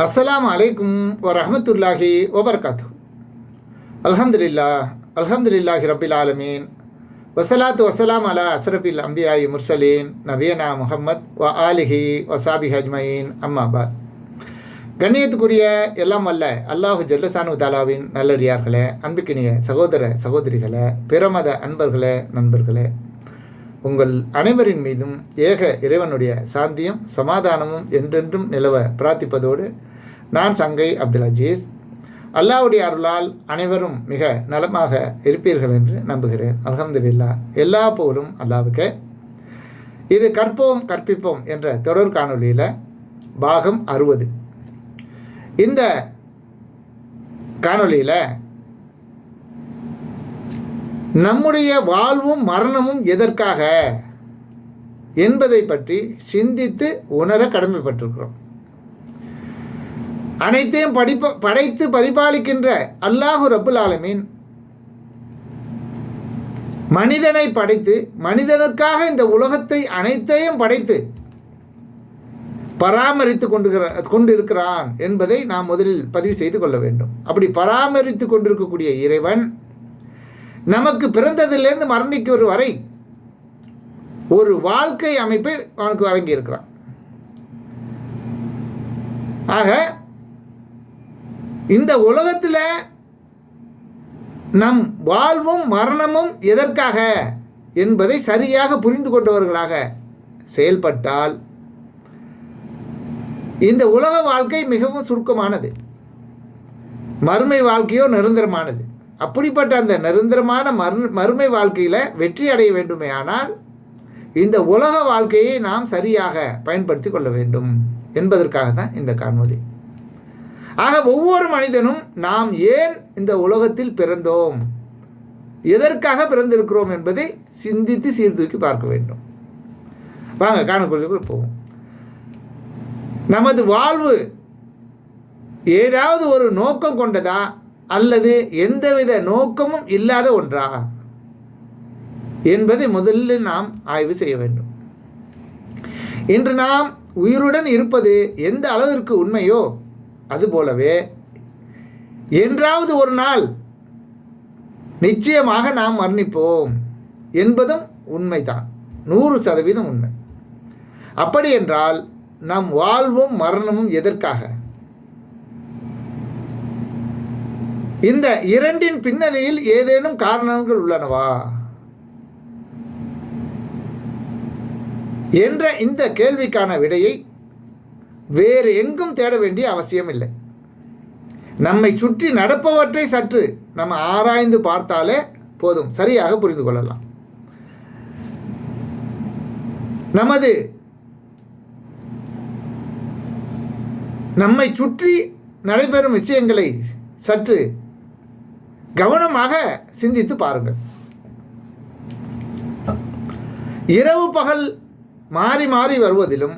அஸ்ஸலாமு அலைக்கும் வரஹ்மத்துல்லாஹி வபரகாத்து. அல்ஹம்துலில்லாஹி ரப்பில் ஆலமீன். வசலாத்து வசலாம் அலா அஸ்ரஃபில் அம்பியாயி முர்சலீன் நபியனா முஹம்மத் வ ஆலிஹி வசாபிஹி அஜ்மயின். அம்மாபாத். கண்ணியத்துக்குரிய எல்லாம் வல்ல அல்லாஹு ஜல்லசானு தாலாவின் நல்லடியார்களே, அன்புக்கினிய சகோதர சகோதரிகளே, பிரமத அன்பர்களே, நண்பர்களே, உங்கள் அனைவரின் மீதும் ஏக இறைவனுடைய சாந்தியும் சமாதானமும் என்றென்றும் நிலவ பிரார்த்திப்பதோடு நான் சங்கை அப்துல் அஜீஸ். அல்லாஹ்வுடைய அருளால் அனைவரும் மிக நலமாக இருப்பீர்கள் என்று நம்புகிறேன். அல்ஹம்துலில்லாஹ். எல்லா புகழும் அல்லாஹ்வுக்கே. இது கற்போம் கற்பிப்போம் என்ற தொடர் காணொலியில் பாகம் 60. இந்த காணொலியில் நம்முடைய வாழ்வும் மரணமும் எதற்காக என்பதை பற்றி சிந்தித்து உணர கடமைப்பட்டிருக்கிறோம். அனைத்தையும் படைத்து பரிபாலிக்கின்ற அல்லாஹு ரப்புல் ஆலமீன் மனிதனை படைத்து மனிதனுக்காக இந்த உலகத்தை அனைத்தையும் படைத்து பராமரித்து கொண்டிருக்கிறான் என்பதை நாம் முதலில் பதிவு செய்து கொள்ள வேண்டும். அப்படி பராமரித்து கொண்டிருக்கக்கூடிய இறைவன் நமக்கு பிறந்ததிலிருந்து மரணிக்கும் வரை ஒரு வாழ்க்கை அமைப்பை அவனுக்கு வழங்கியிருக்கிறான். ஆக இந்த உலகத்தில் நம் வாழ்வும் மரணமும் எதற்காக என்பதை சரியாக புரிந்து கொண்டவர்களாக செயல்பட்டால் இந்த உலக வாழ்க்கை மிகவும் சுருக்கமானது, மறுமை வாழ்க்கையோ நிரந்தரமானது. அப்படிப்பட்ட அந்த நிரந்தரமான மறுமை வாழ்க்கையில் வெற்றி அடைய வேண்டுமே ஆனால் இந்த உலக வாழ்க்கையை நாம் சரியாக பயன்படுத்தி கொள்ள வேண்டும் என்பதற்காக தான் இந்த காணொளி. ஆக ஒவ்வொரு மனிதனும் நாம் ஏன் இந்த உலகத்தில் பிறந்தோம், எதற்காக பிறந்திருக்கிறோம் என்பதை சிந்தித்து சீர்தூக்கி பார்க்க வேண்டும். வாங்க காணொளிக்குள் போவோம். நமது வாழ்வு ஏதாவது ஒரு நோக்கம் கொண்டதா அல்லது எந்தவித நோக்கமும் இல்லாத ஒன்றா என்பதை முதலில் நாம் ஆய்வு செய்ய வேண்டும். இன்று நாம் உயிருடன் இருப்பது எந்த அளவிற்கு உண்மையோ அதுபோலவே என்றாவது ஒரு நாள் நிச்சயமாக நாம் மரணிப்போம் என்பதும் உண்மைதான், 100% உண்மை. அப்படி என்றால் நம் வாழ்வும் மரணமும் எதற்காக? இந்த இரண்டின் பின்னணியில் ஏதேனும் காரணங்கள் உள்ளனவா என்ற இந்த கேள்விக்கான விடையை வேறு எங்கும் தேட வேண்டிய அவசியம் இல்லை. நம்மை சுற்றி நடப்பவற்றை சற்று நம்ம ஆராய்ந்து பார்த்தாலே போதும், சரியாக புரிந்து கொள்ளலாம். நம்மை சுற்றி நடைபெறும் விஷயங்களை சற்று கவனமாக சிந்தித்து பாருங்கள். இரவு பகல் மாறி மாறி வருவதிலும்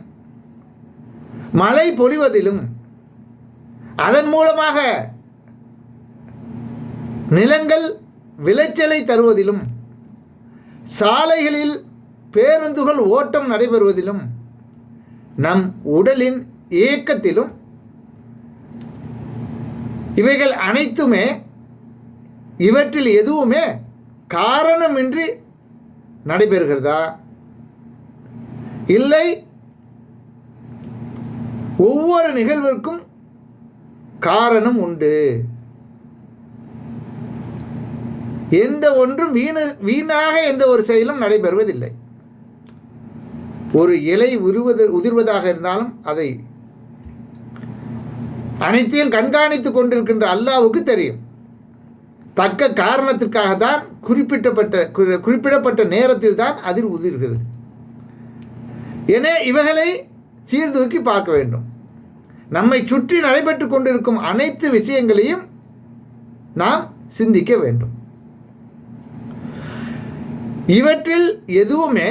மழை பொழிவதிலும் அதன் மூலமாக நிலங்கள் விளைச்சலை தருவதிலும் சாலைகளில் பேருந்துகள் ஓட்டம் நடைபெறுவதிலும் நம் உடலின் இயக்கத்திலும் இவைகள் அனைத்துமே இவற்றில் எதுவுமே காரணமின்றி நடைபெறுகிறதா? இல்லை, ஒவ்வொரு நிகழ்விற்கும் காரணம் உண்டு. எந்த ஒன்றும் வீணாக எந்த ஒரு செயலும் நடைபெறுவதில்லை. ஒரு இலை உதிர்வதாக இருந்தாலும் அதை அனைத்தையும் கண்காணித்துக் கொண்டிருக்கின்ற அல்லாஹ்வுக்கு தெரியும். தக்க காரணத்திற்காக தான் குறிப்பிடப்பட்ட நேரத்தில் தான் அதில் உதிர்கிறது. என இவைகளை சீர்தூக்கி பார்க்க வேண்டும். நம்மை சுற்றி நடைபெற்று கொண்டிருக்கும் அனைத்து விஷயங்களையும் நாம் சிந்திக்க வேண்டும். இவற்றில் எதுவுமே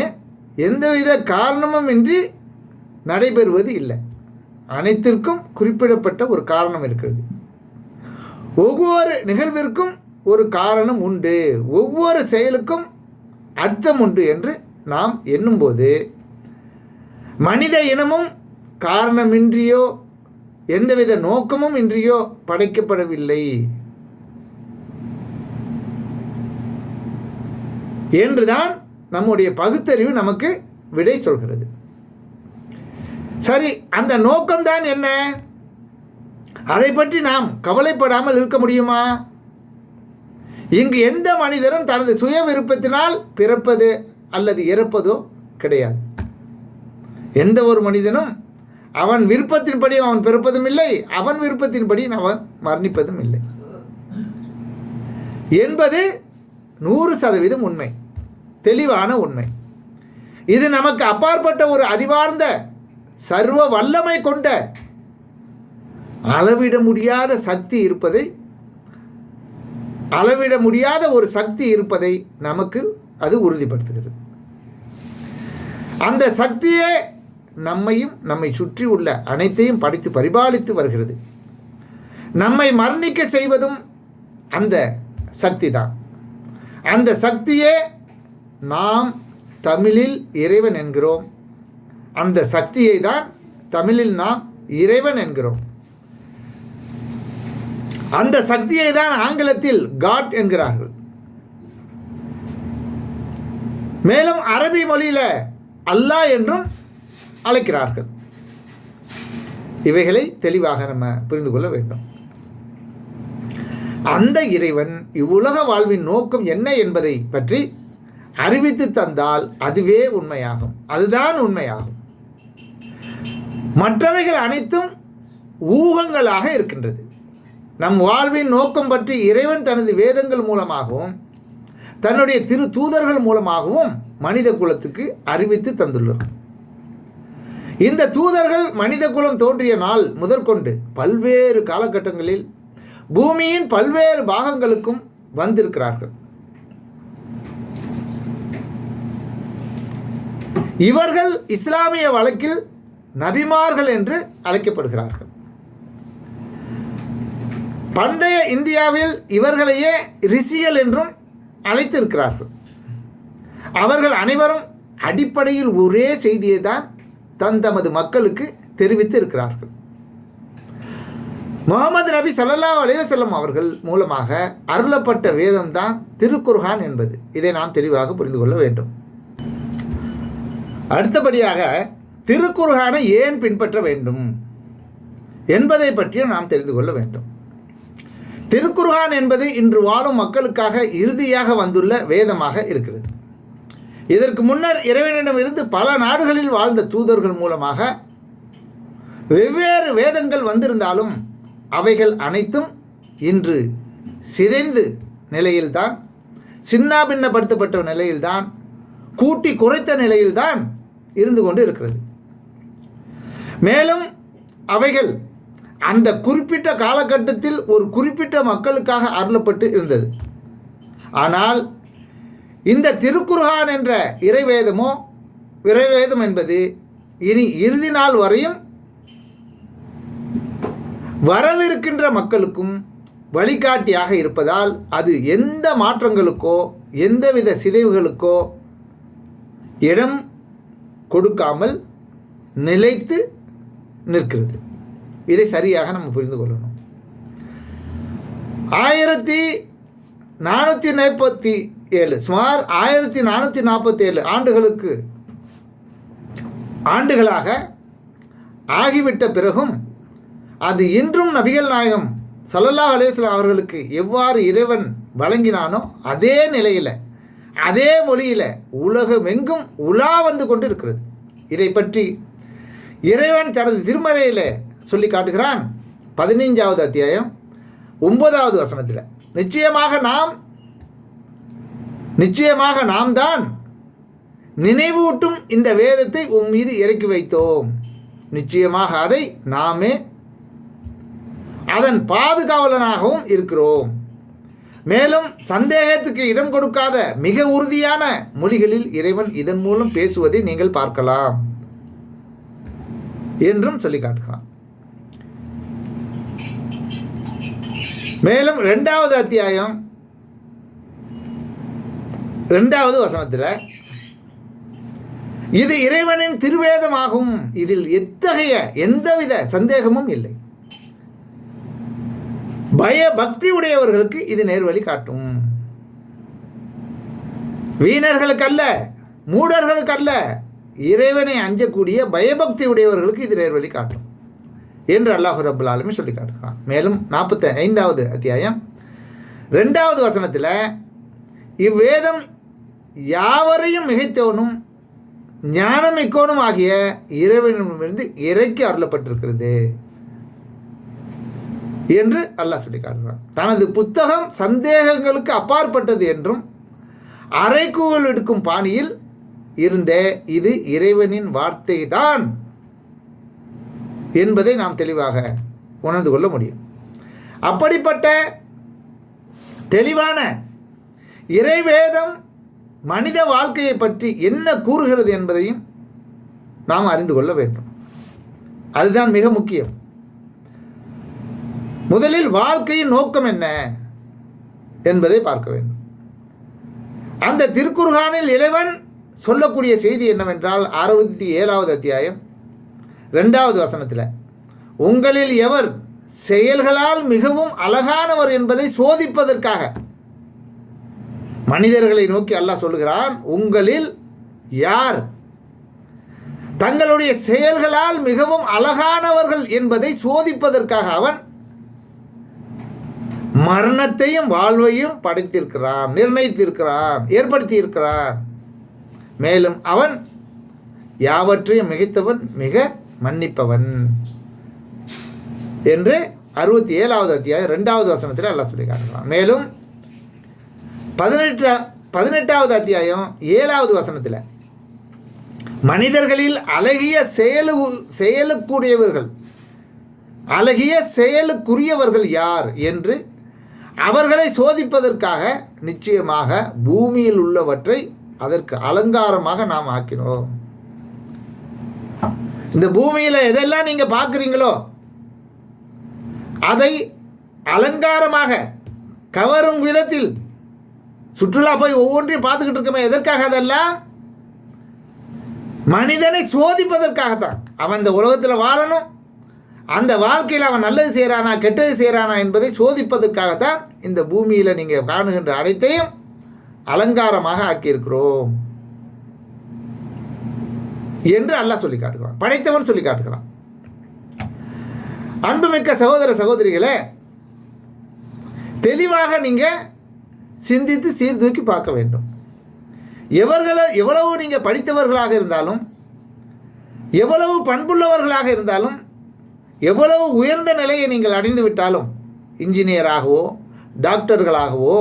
எந்தவித காரணமும் இன்றி நடைபெறுவது இல்லை. அனைத்திற்கும் குறிப்பிடப்பட்ட ஒரு காரணம் இருக்கிறது. ஒவ்வொரு நிகழ்விற்கும் ஒரு காரணம் உண்டு, ஒவ்வொரு செயலுக்கும் அர்த்தம் உண்டு என்று நாம் எண்ணும்போது மனித இனமும் காரணமின்றியோ எந்தவித நோக்கமும் இன்றியோ படைக்கப்படவில்லை என்றுதான் நம்முடைய பகுத்தறிவு நமக்கு விடை சொல்கிறது. சரி, அந்த நோக்கம்தான் என்ன? அதை பற்றி நாம் கவலைப்படாமல் இருக்க முடியுமா? இங்கு எந்த மனிதரும் தனது சுய விருப்பத்தினால் பிறப்பது அல்லது இறப்பதோ கிடையாது. எந்த ஒரு மனிதனும் அவன் விருப்பத்தின்படி அவன் பிறப்பதும் இல்லை, அவன் விருப்பத்தின்படி அவன் மரணிப்பதும் இல்லை என்பது 100% உண்மை, தெளிவான உண்மை. இது நமக்கு அப்பாற்பட்ட ஒரு அறிவார்ந்த சர்வ வல்லமை கொண்ட அளவிட முடியாத சக்தி இருப்பதை, அளவிட முடியாத ஒரு சக்தி இருப்பதை நமக்கு அது உறுதிப்படுத்துகிறது. அந்த சக்தியே நம்மையும் நம்மை சுற்றி உள்ள அனைத்தையும் படைத்து பரிபாலித்து வருகிறது. நம்மை மரணிக்க செய்வதும் அந்த சக்தி தான். அந்த சக்தியே நாம் தமிழில் இறைவன் என்கிறோம். அந்த சக்தியை தான் தமிழில் நாம் இறைவன் என்கிறோம். அந்த சக்தியை தான் ஆங்கிலத்தில் காட் என்கிறார்கள். மேலும் அரபி மொழியில் அல்லாஹ் என்றும் அழைக்கிறார்கள். இவைகளை தெளிவாக நம்ம புரிந்து கொள்ள வேண்டும். அந்த இறைவன் இவ்வுலக வாழ்வின் நோக்கம் என்ன என்பதை பற்றி அறிவித்து தந்தால் அதுவே உண்மையாகும். அதுதான் உண்மையாகும். மற்றவைகள் அனைத்தும் ஊகங்களாக இருக்கின்றது. நம் வாழ்வின் நோக்கம் பற்றி இறைவன் தனது வேதங்கள் மூலமாகவும் தன்னுடைய திரு தூதர்கள் மூலமாகவும் மனித குலத்துக்கு அறிவித்து தந்துள்ளார். இந்த தூதர்கள் மனித குலம் தோன்றிய நாள் முதற்கொண்டு பல்வேறு காலகட்டங்களில் பூமியின் பல்வேறு பாகங்களுக்கும் வந்திருக்கிறார்கள். இவர்கள் இஸ்லாமிய வழக்கில் நபிமார்கள் என்று அழைக்கப்படுகிறார்கள். பண்டைய இந்தியாவில் இவர்களையே ரிஷிகள் என்றும் அழைத்திருக்கிறார்கள். அவர்கள் அனைவரும் அடிப்படையில் ஒரே செய்தியை தான் தமது மக்களுக்கு தெரிவித்து இருக்கிறார்கள். முகமது நபி ஸல்லல்லாஹு அலைஹி வஸல்லம் அவர்கள் மூலமாக அருளப்பட்ட வேதம்தான் திருக்குர்ஆன் என்பது. இதை நாம் தெளிவாக புரிந்து கொள்ள வேண்டும். அடுத்தபடியாக திருக்குர்ஆனை ஏன் பின்பற்ற வேண்டும் என்பதை பற்றியும் நாம் தெரிந்து கொள்ள வேண்டும். திருக்குர்ஆன் என்பது இன்று வாழும் மக்களுக்காக இறுதியாக வந்துள்ள வேதமாக இருக்கிறது. இதற்கு முன்னர் இறைவனிடமிருந்து பல நாடுகளில் வாழ்ந்த தூதர்கள் மூலமாக வெவ்வேறு வேதங்கள் வந்திருந்தாலும் அவைகள் அனைத்தும் இன்று சிதைந்து நிலையில்தான், சின்னாபின்னப்படுத்தப்பட்ட நிலையில்தான், கூட்டி குறைத்த நிலையில்தான் இருந்து கொண்டு இருக்கிறது. மேலும் அவைகள் அந்த குறிப்பிட்ட காலகட்டத்தில் ஒரு குறிப்பிட்ட மக்களுக்காக அருளப்பட்டு இருந்தது. ஆனால் இந்த திருக்குர்ஆன் என்ற இறைவேதம் என்பது இனி இறுதி நாள் வரையும் வரவிருக்கின்ற மக்களுக்கும் வழிகாட்டியாக இருப்பதால் அது எந்த மாற்றங்களுக்கோ எந்தவித சிதைவுகளுக்கோ இடம் கொடுக்காமல் நிலைத்து நிற்கிறது. இதை சரியாக நம்ம புரிந்து கொள்ளணும். 1447 சுமார் 1447 ஆண்டுகளாக ஆகிவிட்ட பிறகும் அது இன்றும் நபிகள் நாயகம் ஸல்லல்லாஹு அலைஹி வஸல்லம் அவர்களுக்கு எவ்வாறு இறைவன் வழங்கினானோ அதே நிலையில் அதே மொழியில் உலகமெங்கும் உலா வந்து கொண்டு இருக்கிறது. இதை பற்றி இறைவன் தனது திருமறையில் சொல்லி காட்டுகிறான். 15வது அத்தியாயம் 9வது வசனத்தில், நிச்சயமாக நாம் தான் நினைவூட்டும் இந்த வேதத்தை உன் மீது இறக்கி வைத்தோம். நிச்சயமாக அதை நாமே அதன் பாதுகாவலனாகவும் இருக்கிறோம். மேலும் சந்தேகத்துக்கு இடம் கொடுக்காத மிக உறுதியான மொழிகளில் இறைவன் இதன் மூலம் பேசுவதை நீங்கள் பார்க்கலாம் என்றும் சொல்லி காட்டுகிறான். மேலும் 2வது அத்தியாயம் 2வது வசனத்தில், இது இறைவனின் திருவேதமாகும், இதில் எந்தவித சந்தேகமும் இல்லை. பயபக்தி உடையவர்களுக்கு இது நேர்வழி காட்டும். வீணர்களுக்கு அல்ல, மூடர்களுக்கு அல்ல, இறைவனை அஞ்சக்கூடிய பயபக்தி உடையவர்களுக்கு இது நேர்வழி காட்டும் என்று அல்லாஹ் ரப்பல் ஆலமீன் சொல்லி காட்டுகிறான். மேலும் 45வது அத்தியாயம் 2வது வசனத்தில் இவ்வேதம் யாவரையும் மிகைத்தவனும் ஞானமிக்கோனும் ஆகிய இறைவனிடமிருந்து இறைக்கு அருளப்பட்டிருக்கிறது என்று அல்லாஹ் சொல்லி காட்டுகிறான். தனது புத்தகம் சந்தேகங்களுக்கு அப்பாற்பட்டது என்றும் அறைகூவல் எடுக்கும் பாணியில் இருந்த இது இறைவனின் வார்த்தை தான் என்பதை நாம் தெளிவாக உணர்ந்து கொள்ள முடியும். அப்படிப்பட்ட தெளிவான இறைவேதம் மனித வாழ்க்கையை பற்றி என்ன கூறுகிறது என்பதையும் நாம் அறிந்து கொள்ள வேண்டும். அதுதான் மிக முக்கியம். முதலில் வாழ்க்கையின் நோக்கம் என்ன என்பதை பார்க்க வேண்டும். அந்த திருக்குர்ஆனில் இறைவன் சொல்லக்கூடிய செய்தி என்னவென்றால் 67வது அத்தியாயம் 2வது வசனத்தில், உங்களில் எவர் செயல்களால் மிகவும் அழகானவர் என்பதை சோதிப்பதற்காக, மனிதர்களை நோக்கி அல்லாஹ் சொல்லுகிறான், உங்களில் யார் தங்களுடைய செயல்களால் மிகவும் அழகானவர்கள் என்பதை சோதிப்பதற்காக அவன் மரணத்தையும் வாழ்வையும் படைத்திருக்கிறான், நிர்ணயித்திருக்கிறான், ஏற்படுத்தியிருக்கிறான். மேலும் அவன் யாவற்றையும் மிகைத்தவன், மிக மன்னிப்பவன் என்று 67வது அத்தியாயம் 2வது வசனத்தில் அல்லாஹ் சொல்லி காட்டுகிறான். மேலும் 18வது அத்தியாயம் 7வது வசனத்தில் மனிதர்களில் அழகிய செயலுக்குரியவர்கள், அழகிய செயலுக்குரியவர்கள் யார் என்று அவர்களை சோதிப்பதற்காக நிச்சயமாக பூமியில் உள்ளவற்றை அதற்கு அலங்காரமாக நாம் ஆக்கினோம். இந்த பூமியில் எதெல்லாம் நீங்கள் பார்க்குறீங்களோ அதை அலங்காரமாக கவரும் விதத்தில் சுற்றுலா போய் ஒவ்வொன்றையும் பார்த்துக்கிட்டு இருக்கோமே, எதற்காக? அதெல்லாம் மனிதனை சோதிப்பதற்காகத்தான். அவன் இந்த உலகத்தில் வாழணும், அந்த வாழ்க்கையில் அவன் நல்லது செய்கிறானா கெட்டது செய்கிறானா என்பதை சோதிப்பதற்காகத்தான் இந்த பூமியில் நீங்கள் காணுகின்ற அனைத்தையும் அலங்காரமாக ஆக்கியிருக்கிறோம் என்று அல்லாஹ் சொல்லி காட்டுகிறான், படைத்தவன் சொல்லி காட்டுகிறான். அன்புமிக்க சகோதர சகோதரிகளே, தெளிவாக நீங்கள் சிந்தித்து சீர்தூக்கி பார்க்க வேண்டும். எவ்வளவு நீங்கள் படித்தவர்களாக இருந்தாலும், எவ்வளவு பண்புள்ளவர்களாக இருந்தாலும், எவ்வளவு உயர்ந்த நிலையை நீங்கள் அடைந்து விட்டாலும், இன்ஜினியராகவோ டாக்டர்களாகவோ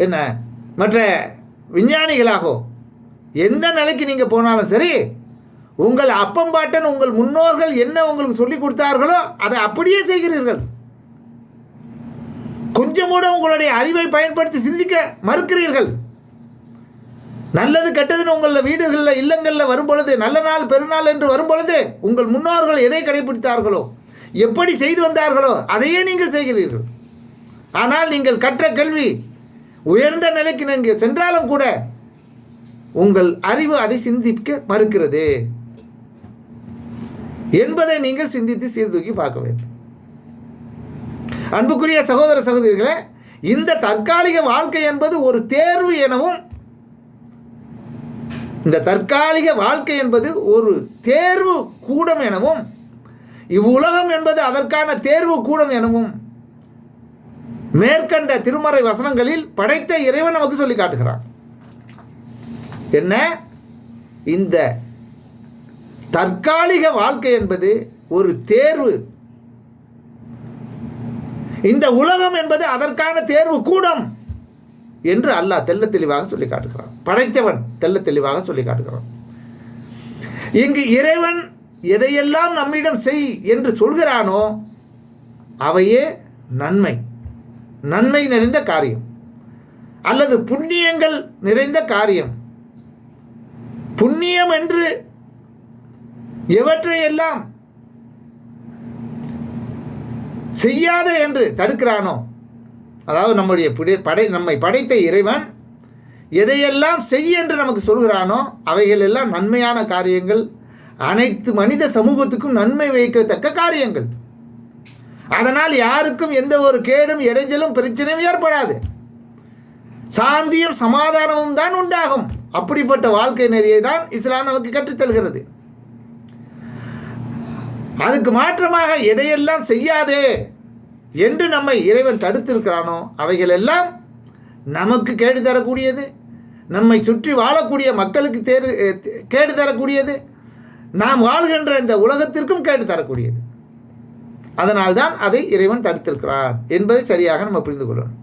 என்ன மற்ற விஞ்ஞானிகளாகவோ எந்த நிலைக்கு நீங்கள் போனாலும் சரி, உங்கள் அப்பம்பாட்டன் உங்கள் முன்னோர்கள் என்ன உங்களுக்கு சொல்லி கொடுத்தார்களோ அதை அப்படியே செய்கிறீர்கள். கொஞ்சம் கூட உங்களுடைய அறிவை பயன்படுத்தி சிந்திக்க மறுக்கிறீர்கள். நல்லது கெட்டதுன்னு உங்கள் வீடுகளில் இல்லங்களில் வரும்பொழுது, நல்ல நாள் பெருநாள் என்று வரும்பொழுது உங்கள் முன்னோர்கள் எதை கடைபிடித்தார்களோ, எப்படி செய்து வந்தார்களோ அதையே நீங்கள் செய்கிறீர்கள். ஆனால் நீங்கள் கற்ற கல்வி உயர்ந்த நிலைக்கு நீங்கள் சென்றாலும் கூட உங்கள் அறிவு அதை சிந்திக்க மறுக்கிறது என்பதை நீங்கள் சிந்தித்து சீர்தூக்கி பார்க்க வேண்டும். அன்புக்குரிய சகோதர சகோதரிகளே, இந்த தற்காலிக வாழ்க்கை என்பது ஒரு தேர்வு எனவும், இந்த தற்காலிக வாழ்க்கை என்பது ஒரு தேர்வு கூடம் எனவும், இவ்வுலகம் என்பது அதற்கான தேர்வு கூடம் எனவும் மேற்கண்ட திருமறை வசனங்களில் படைத்த இறைவன் நமக்கு சொல்லி காட்டுகிறான். என்ன? இந்த தற்காலிக வாழ்க்கை என்பது ஒரு தேர்வு, இந்த உலகம் என்பது அதற்கான தேர்வு கூடம் என்று அல்லாஹ் தெள்ள தெளிவாக சொல்லி காட்டுகிறான். படைத்தவன் தெள்ள தெளிவாக சொல்லி காட்டுகிறான். இங்கு இறைவன் எதையெல்லாம் நம்மிடம் செய் என்று சொல்கிறானோ அவையே நன்மை, நன்மை நிறைந்த காரியம் அல்லது புண்ணியங்கள் நிறைந்த காரியம். புண்ணியம் என்று எவற்றையெல்லாம் செய்யாத என்று தடுக்கிறானோ, அதாவது நம்மை படைத்த இறைவன் எதையெல்லாம் செய் என்று நமக்கு சொல்கிறானோ அவைகள் எல்லாம் நன்மையான காரியங்கள், அனைத்து மனித சமூகத்துக்கும் நன்மை வைக்கத்தக்க காரியங்கள். அதனால் யாருக்கும் எந்த ஒரு கேடும் இடைஞ்சலும் பிரச்சனையும் ஏற்படாது. சாந்தியும் சமாதானமும் தான் உண்டாகும். அப்படிப்பட்ட வாழ்க்கை நெறியை தான் இஸ்லாம் நமக்கு கற்றுத்தல்கிறது. அதுக்கு மாற்றமாக எதையெல்லாம் செய்யாதே என்று நம்மை இறைவன் தடுத்திருக்கிறானோ அவைகள் எல்லாம் நமக்கு கேடு தரக்கூடியது, நம்மை சுற்றி வாழக்கூடிய மக்களுக்கு கேடு தரக்கூடியது, நாம் வாழ்கின்ற இந்த உலகத்திற்கும் கேடு தரக்கூடியது. அதனால்தான் அதை இறைவன் தடுத்திருக்கிறான் என்பதை சரியாக நம்ம புரிந்து கொள்ளணும்.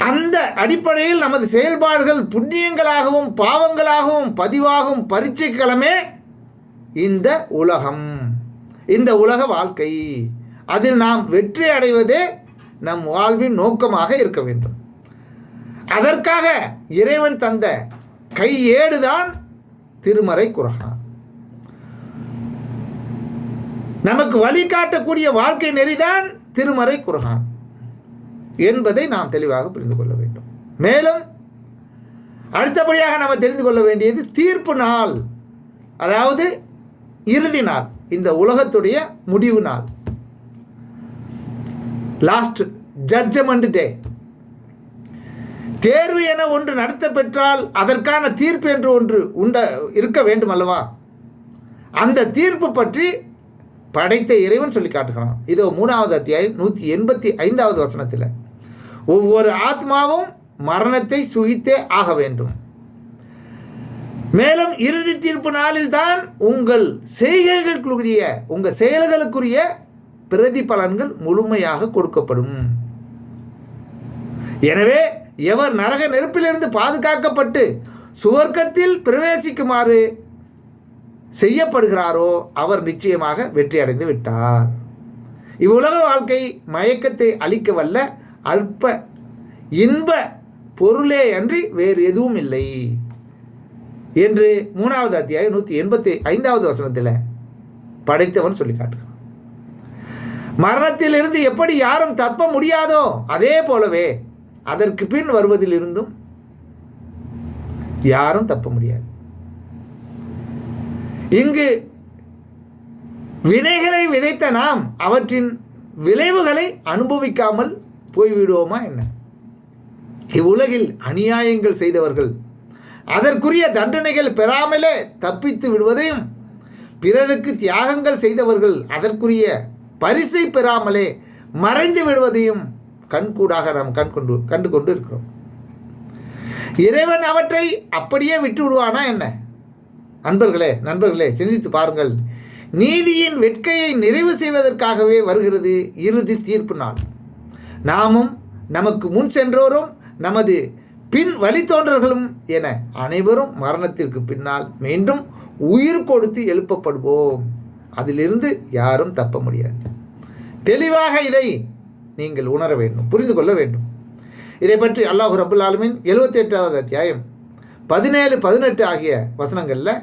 அந்த அடிப்படையில் நமது செயல்பாடுகள் புண்ணியங்களாகவும் பாவங்களாகவும் பதிவாகும் பரீட்சை களமே இந்த உலகம், இந்த உலக வாழ்க்கை. அதில் நாம் வெற்றி அடைவதே நம் வாழ்வின் நோக்கமாக இருக்க வேண்டும். அதற்காக இறைவன் தந்த கையேடுதான் திருமறை குர்ஆன். நமக்கு வழிகாட்டக்கூடிய வாழ்க்கை நெறிதான் திருமறை குர்ஆன் என்பதை நாம் தெளிவாக புரிந்து கொள்ள வேண்டும். மேலும் அடுத்தபடியாக நாம் தெரிந்து கொள்ள வேண்டியது தீர்ப்பு நாள், அதாவது இறுதி நாள், இந்த உலகத்துடைய முடிவு நாள், லாஸ்ட் ஜட்ஜ்மெண்ட் டே. தேர்வு என ஒன்று நடத்த பெற்றால் அதற்கான தீர்ப்பு என்று ஒன்று இருக்க வேண்டும் அல்லவா? அந்த தீர்ப்பு பற்றி படைத்த இறைவன் சொல்லி காட்டுகிறான். இதோ 3வது அத்தியாயம் 185வது வசனத்தில், ஒவ்வொரு ஆத்மாவும் மரணத்தை சுகித்தே ஆக வேண்டும். மேலும் இறுதி தீர்ப்பு நாளில் தான் உங்கள் செய்கைகளுக்குரிய, உங்கள் செயல்களுக்குரிய பிரதிபலன்கள் முழுமையாக கொடுக்கப்படும். எனவே எவர் நரக நெருப்பிலிருந்து பாதுகாக்கப்பட்டு சுவர்க்கத்தில் பிரவேசிக்குமாறு செய்யப்படுகிறாரோ அவர் நிச்சயமாக வெற்றி அடைந்து விட்டார். இவ்வுலக வாழ்க்கை மயக்கத்தை அளிக்க வல்ல அற்ப இன்ப பொருளே அன்றி வேறு எதுவும் இல்லை என்று 3வது அத்தியாயம் 185வது வசனத்தில் படைத்தவன் சொல்லி காட்டுகிறான். மரணத்திலிருந்து எப்படி யாரும் தப்ப முடியாதோ அதே போலவே அதற்கு பின் வருவதிலிருந்தும் யாரும் தப்ப முடியாது. இங்கு வினைகளை விதைத்த நாம் அவற்றின் விளைவுகளை அனுபவிக்காமல் போய்விடுவோமா என்ன? இவ்வுலகில் அநியாயங்கள் செய்தவர்கள் அதற்குரிய தண்டனைகள் பெறாமலே தப்பித்து விடுவதையும், பிறருக்கு தியாகங்கள் செய்தவர்கள் அதற்குரிய பரிசை பெறாமலே மறைந்து விடுவதையும் கண்கூடாக நாம் கண்டு கொண்டு இருக்கிறோம். இறைவன் அவற்றை அப்படியே விட்டு விடுவானா என்ன? நண்பர்களே சிந்தித்து பாருங்கள். நீதியின் வெட்கையை நிறைவு செய்வதற்காகவே வருகிறது இறுதி தீர்ப்பு நாள். நாமும் நமக்கு முன் சென்றோரும் நமது பின் வழித்தோன்றர்களும் என அனைவரும் மரணத்திற்கு பின்னால் மீண்டும் உயிர் கொடுத்து எழுப்பப்படுவோம். அதிலிருந்து யாரும் தப்ப முடியாது. தெளிவாக இதை நீங்கள் உணர வேண்டும், புரிந்து கொள்ள வேண்டும். இதை பற்றி அல்லாஹ் ரப்புல் ஆலமீன் 78வது அத்தியாயம் 17, 18 ஆகிய வசனங்களில்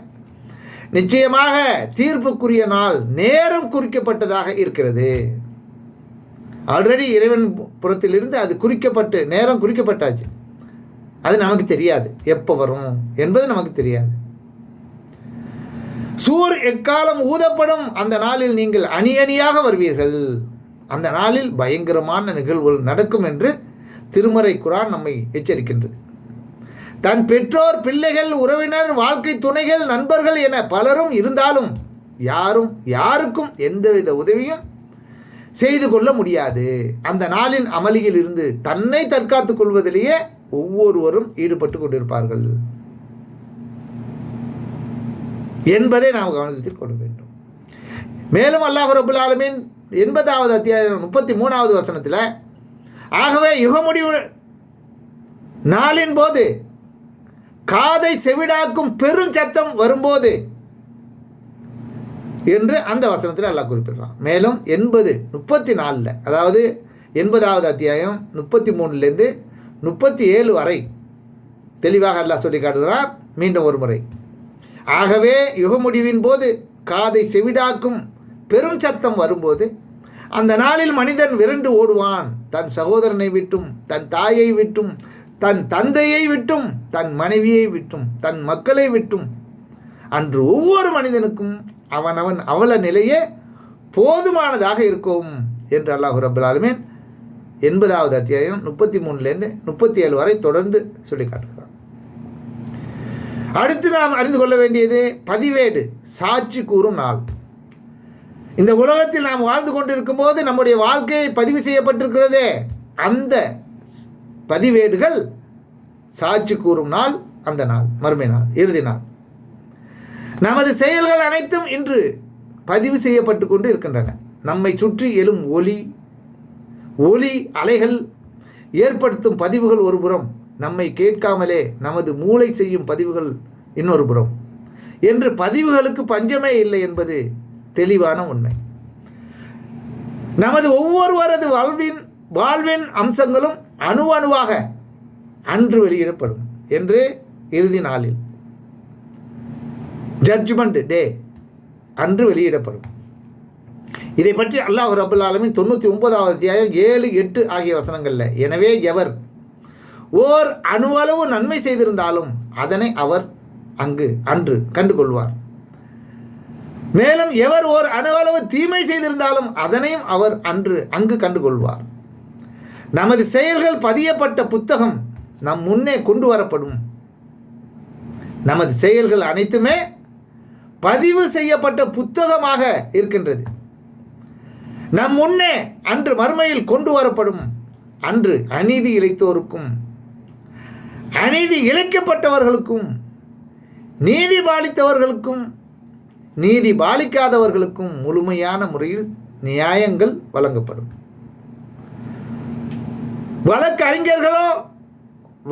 நிச்சயமாக தீர்ப்புக்குரிய நாள் நேரம் குறிக்கப்பட்டதாக இருக்கிறது. ஆல்ரெடி இறைவன் புறத்திலிருந்து அது குறிக்கப்பட்டு நேரம் குறிக்கப்பட்டாச்சு. அது நமக்கு தெரியாது, எப்போ வரும் என்பது நமக்கு தெரியாது. சூர் எக்காலம் ஊதப்படும் அந்த நாளில் நீங்கள் அணி அணியாக வருவீர்கள். அந்த நாளில் பயங்கரமான நிகழ்வுகள் நடக்கும் என்று திருமறை குர்ஆன் நம்மை எச்சரிக்கின்றது. தன் பெற்றோர், பிள்ளைகள், உறவினர், வாழ்க்கை துணைகள், நண்பர்கள் என பலரும் இருந்தாலும் யாருக்கும் எந்தவித உதவியும் செய்து கொள்ள முடியாது. அந்த நாளின் அமளியில் இருந்து தன்னை தற்காத்துக் கொள்வதிலேயே ஒவ்வொருவரும் ஈடுபட்டு கொண்டிருப்பார்கள் என்பதை நாம் கவனத்தில் கொள்ள வேண்டும். மேலும் அல்லாஹ் ரப்புல் ஆலமீன் 80வது அத்தியாயம் 33வது வசனத்தில், ஆகவே யுக முடிவு நாளின் போது காதை செவிடாக்கும் பெரும் சத்தம் வரும்போது என்று அந்த வசனத்தில் அல்லாஹ் குறிப்பிடுறான். மேலும் 34, அதாவது 80வது அத்தியாயம் 33லேருந்து 37 வரை தெளிவாக அல்லாஹ் சொல்லி காட்டுகிறான். மீண்டும் ஒரு முறை, ஆகவே யுக முடிவின் போது காதை செவிடாக்கும் பெரும் சத்தம் வரும்போது அந்த நாளில் மனிதன் விரண்டு ஓடுவான். தன் சகோதரனை விட்டும், தன் தாயை விட்டும், தன் தந்தையை விட்டும், தன் மனைவியை விட்டும், தன் மக்களை விட்டும். அன்று ஒவ்வொரு மனிதனுக்கும் அவனவன் அவல நிலையே போதுமானதாக இருக்கும் என்று அல்லாஹ் ரப்பல் ஆலமீன் 80வது அத்தியாயம் 33லேருந்து 37 வரை தொடர்ந்து சொல்லி காட்டுகிறார். அடுத்து நாம் அறிந்து கொள்ள வேண்டியது பதிவேடு, சாட்சி கூறும் நாள். இந்த உலகத்தில் நாம் வாழ்ந்து கொண்டிருக்கும் போது நம்முடைய வாழ்க்கையை பதிவு செய்யப்பட்டிருக்கிறதே, அந்த பதிவேடுகள் சாட்சி கூறும் நாள் அந்த நாள், மறுமை நாள், இறுதி நாள். நமது செயல்கள் அனைத்தும் இன்று பதிவு செய்யப்பட்டு கொண்டு இருக்கின்றன. நம்மை சுற்றி எழும் ஒலி அலைகள் ஏற்படுத்தும் பதிவுகள் ஒரு புறம், நம்மை கேட்காமலே நமது மூளை செய்யும் பதிவுகள் இன்னொரு புறம் என்று பதிவுகளுக்கு பஞ்சமே இல்லை என்பது தெளிவான உண்மை. நமது ஒவ்வொருவரது வாழ்வின் அம்சங்களும் அணுவாக அன்று வெளியிடப்படும் என்று இறுதி நாளில் ஜட்ஜ்மெண்ட் டே அன்று வெளியிடப்படும். இதை பற்றி அல்லாஹ் ரப்பல் ஆலமீன் 99வது அத்தியாயம் 7, 8 ஆகிய வசனங்கள்ல, எனவே எவர் ஓர் அணுவளவு நன்மை செய்திருந்தாலும் அதனை அவர் அன்று கண்டுகொள்வார். மேலும் எவர் ஓர் அணுவளவு தீமை செய்திருந்தாலும் அதனையும் அவர் அங்கு கண்டுகொள்வார். நமது செயல்கள் பதியப்பட்ட புத்தகம் நம் முன்னே கொண்டு வரப்படும். நமது செயல்கள் அனைத்துமே பதிவு செய்யப்பட்ட புத்தகமாக இருக்கின்றது. நம் முன்னே அன்று மறுமையில் கொண்டு வரப்படும். அன்று அநீதி இழைத்தோருக்கும் அநீதி இழைக்கப்பட்டவர்களுக்கும் நீதி பாலித்தவர்களுக்கும் நீதி பாலிக்காதவர்களுக்கும் முழுமையான முறையில் நியாயங்கள் வழங்கப்படும். வழக்கறிஞர்களோ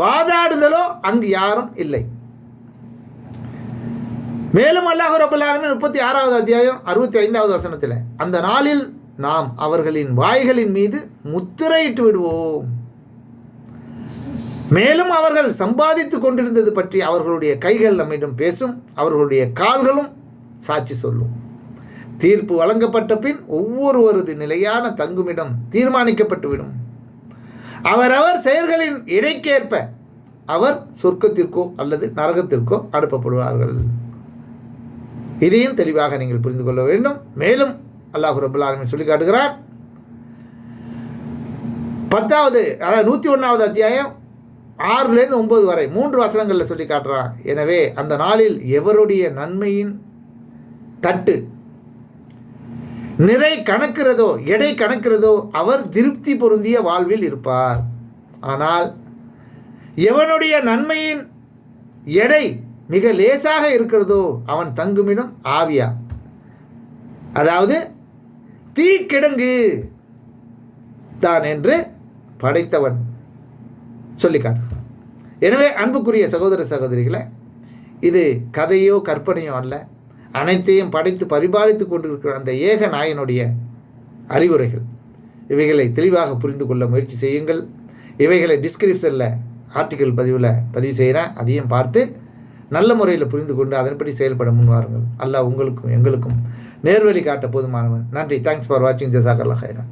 வாதாடுதலோ அங்கு யாரும் இல்லை. மேலும் அல்லாஹ் ரப்பல் ஆலமீன் 36வது அத்தியாயம் 65வது வசனத்தில், அந்த நாளில் நாம் அவர்களின் வாய்களின் மீது முத்திரையிட்டு விடுவோம். மேலும் அவர்கள் சம்பாதித்து கொண்டிருந்தது பற்றி அவர்களுடைய கைகள் நம்மிடம் பேசும், அவர்களுடைய கால்களும் சாட்சி சொல்லும். தீர்ப்பு வழங்கப்பட்ட பின் ஒவ்வொருவரது நிலையான தங்குமிடம் தீர்மானிக்கப்பட்டுவிடும். அவரவர் செயல்களின் இடைக்கேற்ப அவர் சொர்க்கத்திற்கோ அல்லது நரகத்திற்கோ அனுப்பப்படுவார்கள். இதையும் தெளிவாக நீங்கள் புரிந்து கொள்ள வேண்டும். மேலும் அல்லாஹ் ரப்பல் ஆலமீன் சொல்லி காட்டுகிறார், 101வது அத்தியாயம் 6லேருந்து 9 வரை 3 வசனங்களில் சொல்லி காட்டுறான். எனவே அந்த நாளில் எவருடைய நன்மையின் தட்டு நிறை கணக்கிறதோ எடை கணக்கிறதோ அவர் திருப்தி பொருந்திய வாழ்வில் இருப்பார். ஆனால் எவனுடைய நன்மையின் எடை மிக லேசாக இருக்கிறதோ அவன் தங்குமிடம் ஆவியா, அதாவது தீக்கிடங்கு தான் என்று படைத்தவன் சொல்லி காட்டுகிறான். எனவே அன்புக்குரிய சகோதர சகோதரிகளை, இது கதையோ கற்பனையோ அல்ல, அனைத்தையும் படைத்து பரிபாலித்து கொண்டிருக்கிற அந்த ஏக நாயனுடைய அறிவுரைகள். இவைகளை தெளிவாக புரிந்து கொள்ள முயற்சி செய்யுங்கள். இவைகளை டிஸ்கிரிப்ஷனில் ஆர்டிக்கல் பதிவு செய்கிறேன், அதையும் பார்த்து நல்ல முறையில் புரிந்து கொண்டு அதன்படி செயல்பட முன்வாருங்கள். அல்லாஹ் உங்களுக்கும் எங்களுக்கும் நேர்வழி காட்ட போதுமானவன். நன்றி. தேங்க்ஸ் ஃபார் வாட்சிங். ஜஸாக்கல்லாஹ் ஹைரன்.